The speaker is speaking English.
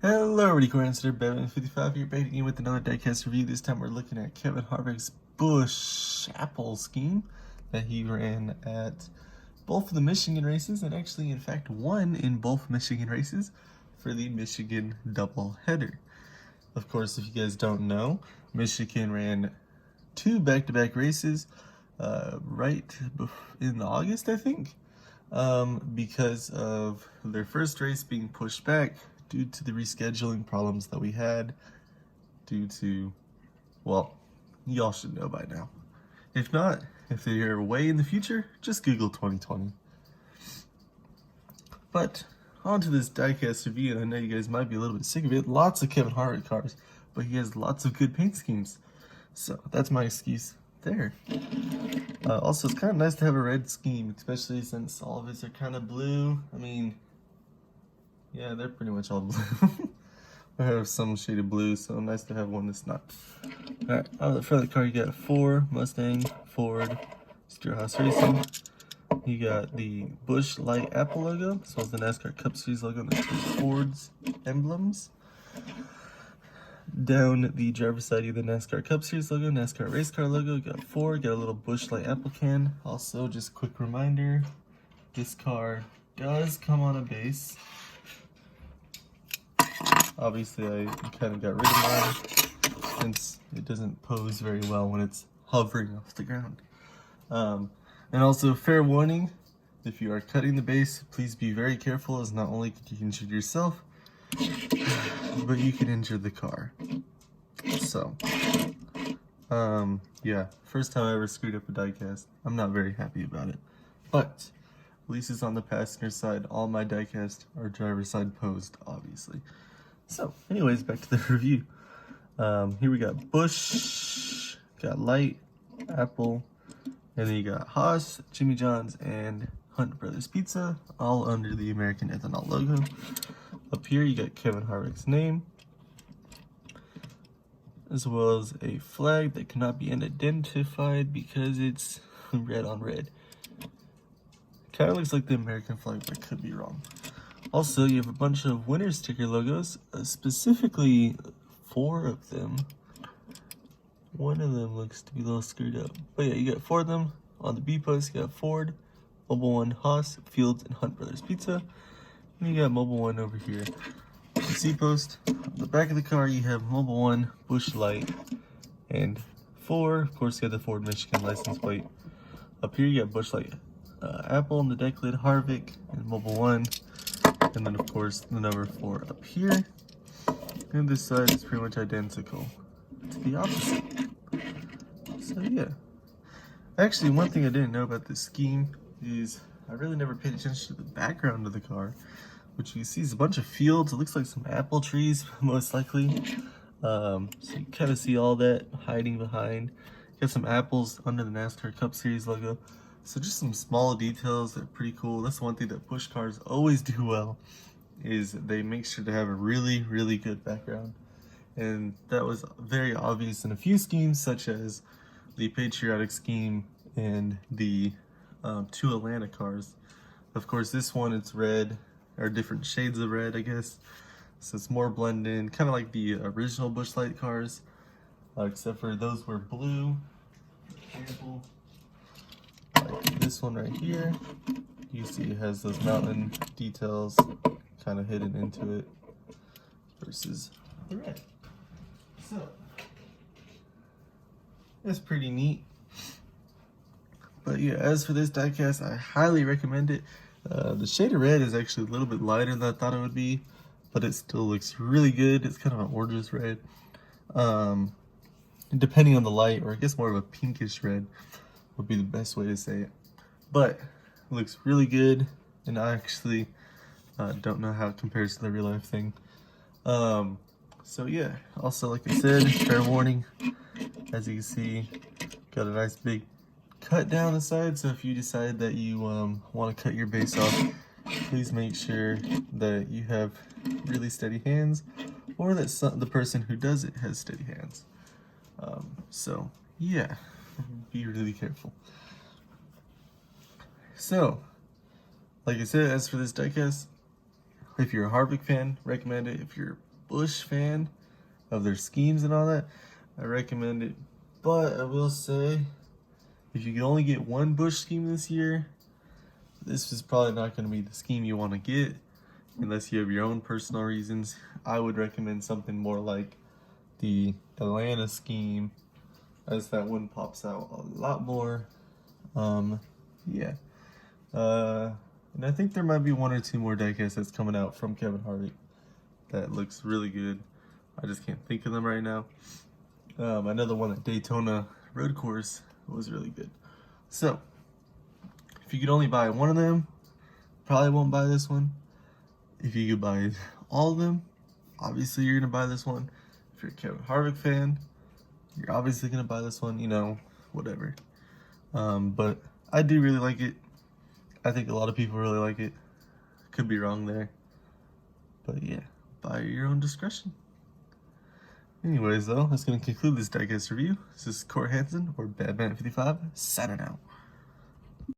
Hello, everybody. FiveM55 here, back again with another diecast review. This time we're looking at Kevin Harvick's Busch Apple scheme that he ran at both of the Michigan races, and actually, in fact, won in both Michigan races for the Michigan doubleheader. Of course, if you guys don't know, Michigan ran two back-to-back races right in August, I think, because of their first race being pushed back due to the rescheduling problems that we had due to, well, y'all should know by now. If not, if they're way in the future, just Google 2020. But on to this diecast review, and I know you guys might be a little bit sick of it. Lots of Kevin Harvick cars, but he has lots of good paint schemes. So that's my excuse there. Also, it's kind of nice to have a red scheme, especially since all of his are kind of blue. I mean, yeah, they're pretty much all blue. I have some shade of blue, so nice to have one that's not. Alright, out of the front of the car, you got Ford, Mustang, Ford, Stewart, Haas Racing. You got the Busch Light Apple logo, as well as the NASCAR Cup Series logo, and the Ford's emblems. Down the driver's side, you have the NASCAR Cup Series logo, NASCAR Race Car logo. You got Ford, got a little Busch Light Apple can. Also, just quick reminder, this car does come on a base. Obviously, I kind of got rid of mine since it doesn't pose very well when it's hovering off the ground. And also, fair warning, if you are cutting the base, please be very careful, as not only could you injure yourself, but you can injure the car. So, yeah, first time I ever screwed up a diecast. I'm not very happy about it. But, at least it's on the passenger side. All my diecast are driver's side posed, obviously. So, anyways, back to the review. Here we got Busch, got Light, Apple, and then you got Haas, Jimmy John's, and Hunt Brothers Pizza, all under the American Ethanol logo. Up here you got Kevin Harvick's name, as well as a flag that cannot be identified because it's red on red. Kind of looks like the American flag, but I could be wrong. Also, you have a bunch of winner sticker logos, specifically 4 of them. One of them looks to be a little screwed up. But yeah, you got 4 of them. On the B post, you got Ford, Mobile One, Haas, Fields, and Hunt Brothers Pizza. And you got Mobile One over here. On the C post, on the back of the car, you have Mobile One, Busch Light, and 4. Of course, you got the Ford Michigan license plate. Up here, you got Busch Light, Apple on the deck lid, Harvick, and Mobile One. And then, of course, the number 4 up here. And this side is pretty much identical to the opposite. So, yeah. Actually, one thing I didn't know about this scheme is I really never paid attention to the background of the car, which you see is a bunch of fields. It looks like some apple trees, most likely. So you kind of see all that hiding behind. You got some apples under the NASCAR Cup Series logo. So just some small details that are pretty cool. That's one thing that Busch cars always do well, is they make sure to have a really, really good background. And that was very obvious in a few schemes, such as the Patriotic scheme and the 2 Atlanta cars. Of course, this one, it's red, or different shades of red, I guess. So it's more blend in, kind of like the original Busch Light cars, except for those were blue. For example, like this one right here, you see it has those mountain details kind of hidden into it versus the red. So that's pretty neat. But yeah, as for this diecast, I highly recommend it. The shade of red is actually a little bit lighter than I thought it would be, but it still looks really good. It's kind of an orangish red. Depending on the light, or I guess more of a pinkish red would be the best way to say it. But it looks really good, and I actually don't know how it compares to the real life thing. So yeah, also like I said, fair warning, as you can see, got a nice big cut down the side, so if you decide that you want to cut your base off, please make sure that you have really steady hands, or that the person who does it has steady hands. So yeah, be really careful. So, like I said, as for this diecast, if you're a Harvick fan, recommend it. If you're Busch fan of their schemes and all that, I recommend it. But I will say, if you can only get one Busch scheme this year, this is probably not going to be the scheme you want to get unless you have your own personal reasons. I would recommend something more like the Atlanta scheme, as that one pops out a lot more. Yeah. And I think there might be one or two more diecast that's coming out from Kevin Harvick that looks really good. I just can't think of them right now. Another one at Daytona Road Course was really good. So, if you could only buy one of them, probably won't buy this one. If you could buy all of them, obviously you're going to buy this one. If you're a Kevin Harvick fan, you're obviously going to buy this one, you know, whatever. But I do really like it. I think a lot of people really like it. Could be wrong there. But yeah, by your own discretion. Anyways, though, that's going to conclude this diecast review. This is Court Hansen, or Badman55, signing out.